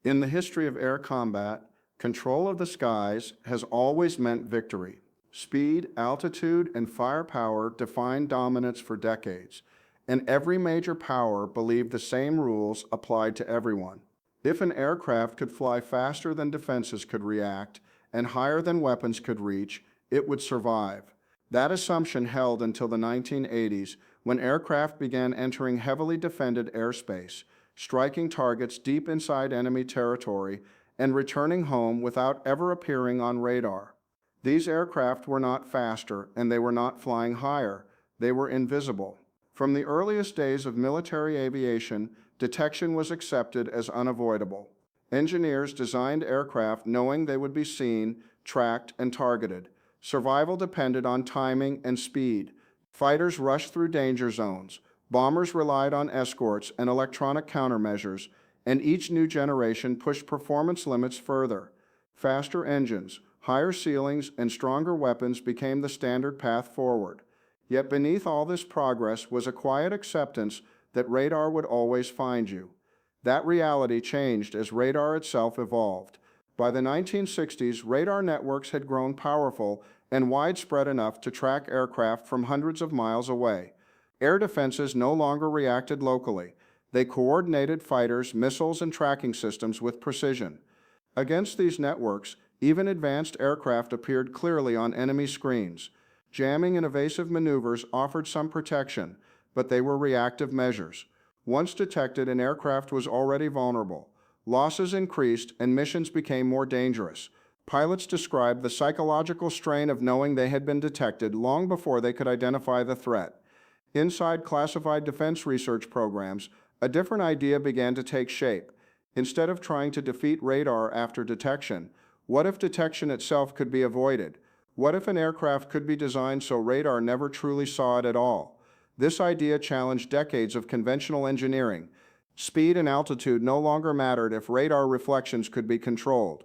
In the history of air combat, control of the skies has always meant victory. Speed, altitude, and firepower defined dominance for decades, and every major power believed the same rules applied to everyone. If an aircraft could fly faster than defenses could react and higher than weapons could reach, it would survive. That assumption held until the 1980s, when aircraft began entering heavily defended airspace, striking targets deep inside enemy territory, and returning home without ever appearing on radar. These aircraft were not faster, and they were not flying higher. They were invisible. From the earliest days of military aviation, detection was accepted as unavoidable. Engineers designed aircraft knowing they would be seen, tracked, and targeted. Survival depended on timing and speed. Fighters rushed through danger zones. Bombers relied on escorts and electronic countermeasures, and each new generation pushed performance limits further. Faster engines, higher ceilings, and stronger weapons became the standard path forward. Yet beneath all this progress was a quiet acceptance that radar would always find you. That reality changed as radar itself evolved. By the 1960s, radar networks had grown powerful and widespread enough to track aircraft from hundreds of miles away. Air defenses no longer reacted locally. They coordinated fighters, missiles, and tracking systems with precision. Against these networks, even advanced aircraft appeared clearly on enemy screens. Jamming and evasive maneuvers offered some protection, but they were reactive measures. Once detected, an aircraft was already vulnerable. Losses increased and missions became more dangerous. Pilots described the psychological strain of knowing they had been detected long before they could identify the threat. Inside classified defense research programs, a different idea began to take shape. Instead of trying to defeat radar after detection, what if detection itself could be avoided? What if an aircraft could be designed so radar never truly saw it at all? This idea challenged decades of conventional engineering. Speed and altitude no longer mattered if radar reflections could be controlled.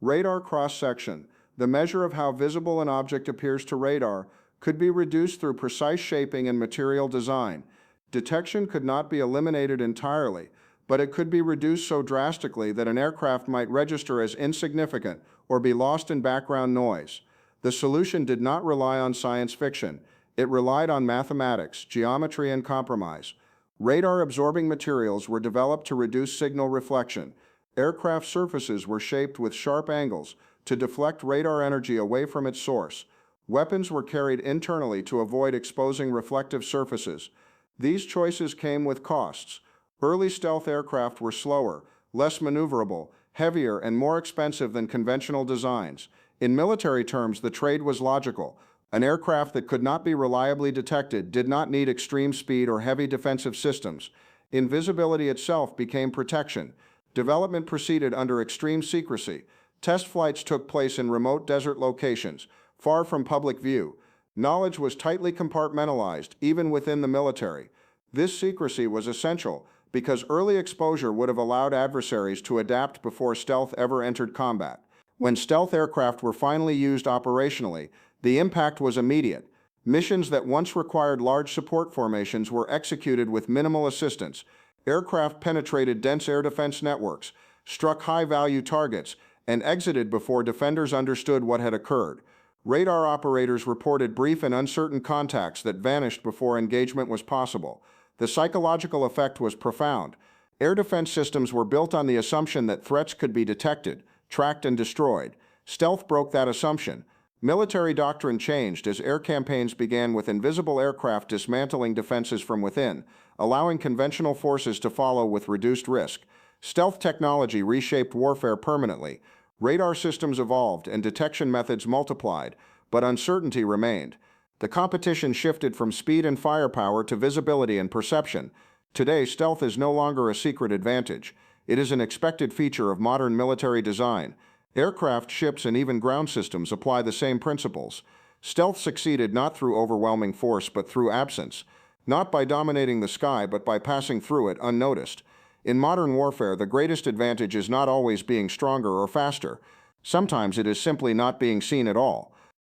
Radar cross-section, the measure of how visible an object appears to radar, could be reduced through precise shaping and material design. Detection could not be eliminated entirely, but it could be reduced so drastically that an aircraft might register as insignificant or be lost in background noise. The solution did not rely on science fiction. It relied on mathematics, geometry, and compromise. Radar-absorbing materials were developed to reduce signal reflection. Aircraft surfaces were shaped with sharp angles to deflect radar energy away from its source. Weapons were carried internally to avoid exposing reflective surfaces. These choices came with costs. Early stealth aircraft were slower, less maneuverable, heavier, and more expensive than conventional designs. In military terms, the trade was logical. An aircraft that could not be reliably detected did not need extreme speed or heavy defensive systems. Invisibility itself became protection. Development proceeded under extreme secrecy. Test flights took place in remote desert locations, far from public view. Knowledge was tightly compartmentalized, even within the military. This secrecy was essential because early exposure would have allowed adversaries to adapt before stealth ever entered combat. When stealth aircraft were finally used operationally, the impact was immediate. Missions that once required large support formations were executed with minimal assistance. Aircraft penetrated dense air defense networks, struck high-value targets, and exited before defenders understood what had occurred. Radar operators reported brief and uncertain contacts that vanished before engagement was possible. The psychological effect was profound. Air defense systems were built on the assumption that threats could be detected, tracked, and destroyed. Stealth broke that assumption. Military doctrine changed as air campaigns began with invisible aircraft dismantling defenses from within, allowing conventional forces to follow with reduced risk. Stealth technology reshaped warfare permanently. Radar systems evolved and detection methods multiplied, but uncertainty remained. The competition shifted from speed and firepower to visibility and perception. Today, stealth is no longer a secret advantage. It is an expected feature of modern military design. Aircraft, ships, and even ground systems apply the same principles. Stealth succeeded not through overwhelming force but through absence, not by dominating the sky but by passing through it unnoticed. In modern warfare, the greatest advantage is not always being stronger or faster. Sometimes it is simply not being seen at all.